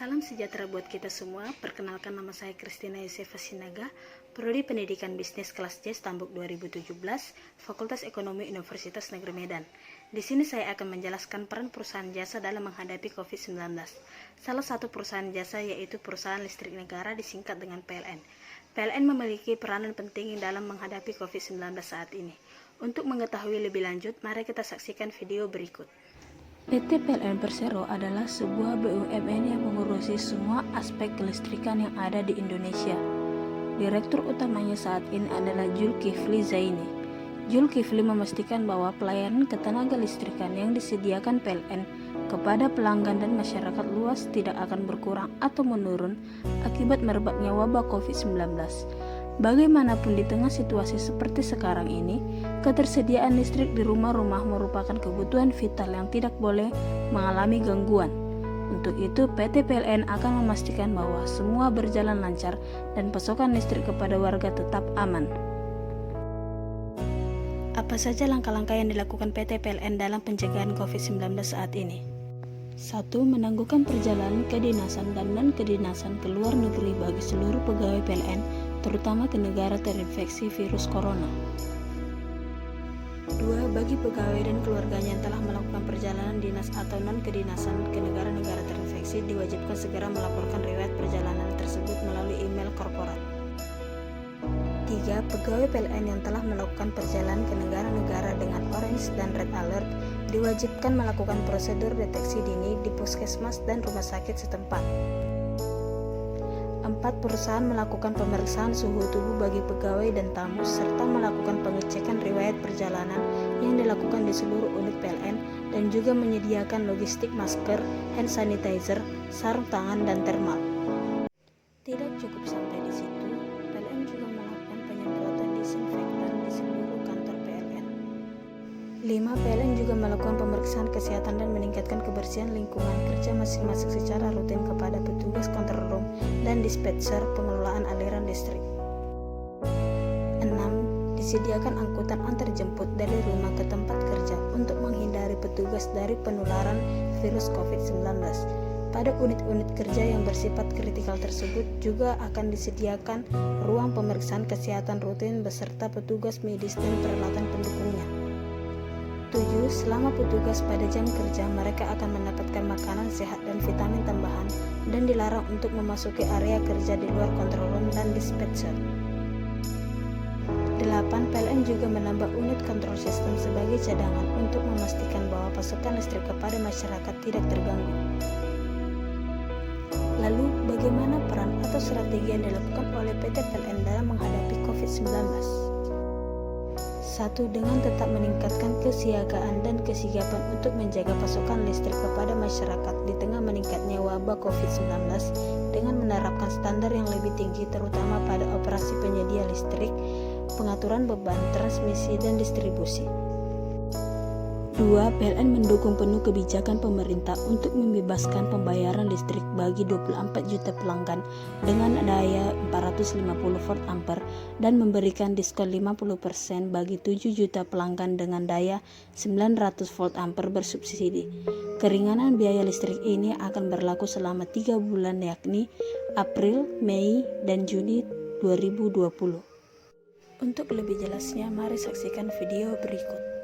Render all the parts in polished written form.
Salam sejahtera buat kita semua. Perkenalkan, nama saya Christina Yosefa Sinaga, Prodi Pendidikan Bisnis kelas C Stambuk 2017, Fakultas Ekonomi Universitas Negeri Medan. Di sini saya akan menjelaskan peran perusahaan jasa dalam menghadapi COVID-19. Salah satu perusahaan jasa yaitu perusahaan listrik negara disingkat dengan PLN. PLN memiliki peranan penting dalam menghadapi COVID-19 saat ini. Untuk mengetahui lebih lanjut, mari kita saksikan video berikut. PT PLN Persero adalah sebuah BUMN yang mengurusi semua aspek kelistrikan yang ada di Indonesia. Direktur utamanya saat ini adalah Zulkifli Zaini. Zulkifli memastikan bahwa pelayanan ketenaga listrikan yang disediakan PLN kepada pelanggan dan masyarakat luas tidak akan berkurang atau menurun akibat merebaknya wabah COVID-19. Bagaimanapun di tengah situasi seperti sekarang ini, ketersediaan listrik di rumah-rumah merupakan kebutuhan vital yang tidak boleh mengalami gangguan. Untuk itu, PT PLN akan memastikan bahwa semua berjalan lancar dan pasokan listrik kepada warga tetap aman. Apa saja langkah-langkah yang dilakukan PT PLN dalam pencegahan COVID-19 saat ini? 1. Menangguhkan perjalanan kedinasan dan non-kedinasan ke luar negeri bagi seluruh pegawai PLN, terutama ke negara terinfeksi virus corona. 2. Bagi pegawai dan keluarganya yang telah melakukan perjalanan dinas atau non-kedinasan ke negara-negara terinfeksi, diwajibkan segera melaporkan riwayat perjalanan tersebut melalui email korporat. 3. Pegawai PLN yang telah melakukan perjalanan ke negara-negara dengan orange dan red alert diwajibkan melakukan prosedur deteksi dini di puskesmas dan rumah sakit setempat. 4. Perusahaan melakukan pemeriksaan suhu tubuh bagi pegawai dan tamu serta melakukan pengecekan riwayat perjalanan yang dilakukan di seluruh unit PLN dan juga menyediakan logistik masker, hand sanitizer, sarung tangan, dan termal. Tidak cukup sampai di situ, PLN juga melakukan penyemprotan disinfektan di seluruh kantor PLN. 5. PLN juga melakukan pemeriksaan kesehatan dan meningkatkan kebersihan lingkungan kerja masing-masing secara rutin kepada petugas control room dan dispatcher pengelolaan aliran listrik. 6. Disediakan angkutan antar jemput dari rumah ke tempat kerja untuk menghindari petugas dari penularan virus COVID-19. Pada unit-unit kerja yang bersifat kritikal tersebut juga akan disediakan ruang pemeriksaan kesehatan rutin beserta petugas medis dan peralatan pendukungnya. 7. Selama petugas pada jam kerja, mereka akan mendapatkan makanan sehat dan vitamin tambahan dan dilarang untuk memasuki area kerja di luar control room dan dispatcher. 8. PLN juga menambah unit control system sebagai cadangan untuk memastikan bahwa pasokan listrik kepada masyarakat tidak terganggu. Lalu, bagaimana peran atau strategi yang dilakukan oleh PT PLN dalam menghadapi COVID-19? 1. Dengan tetap meningkatkan kesiagaan dan kesigapan untuk menjaga pasokan listrik kepada masyarakat di tengah meningkatnya wabah COVID-19 dengan menerapkan standar yang lebih tinggi terutama pada operasi penyedia listrik, pengaturan beban, transmisi, dan distribusi. 2. PLN mendukung penuh kebijakan pemerintah untuk membebaskan pembayaran listrik bagi 24 juta pelanggan dengan daya 450 volt ampere dan memberikan diskon 50% bagi 7 juta pelanggan dengan daya 900 volt ampere bersubsidi. Keringanan biaya listrik ini akan berlaku selama 3 bulan yakni April, Mei, dan Juni 2020. Untuk lebih jelasnya, mari saksikan video berikut.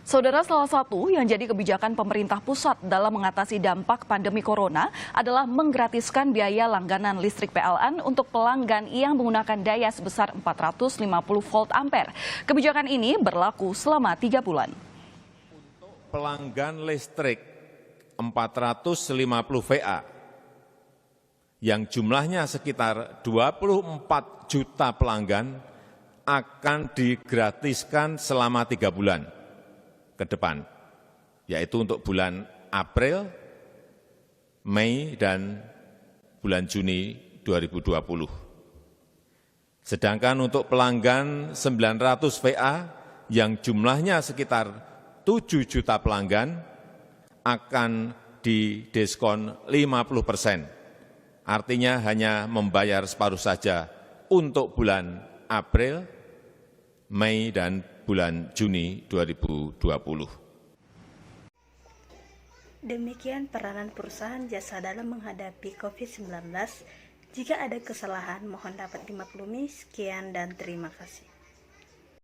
Saudara, salah satu yang jadi kebijakan pemerintah pusat dalam mengatasi dampak pandemi corona adalah menggratiskan biaya langganan listrik PLN untuk pelanggan yang menggunakan daya sebesar 450 volt ampere. Kebijakan ini berlaku selama 3 bulan. Untuk pelanggan listrik 450 VA yang jumlahnya sekitar 24 juta pelanggan akan digratiskan selama 3 bulan ke depan, yaitu untuk bulan April, Mei, dan bulan Juni 2020. Sedangkan untuk pelanggan 900 VA yang jumlahnya sekitar 7 juta pelanggan akan didiskon 50%. Artinya hanya membayar separuh saja untuk bulan April, Mei, dan bulan Juni 2020. Demikian peranan perusahaan jasa dalam menghadapi COVID-19. Jika ada kesalahan, mohon dapat dimaklumi. Sekian dan terima kasih.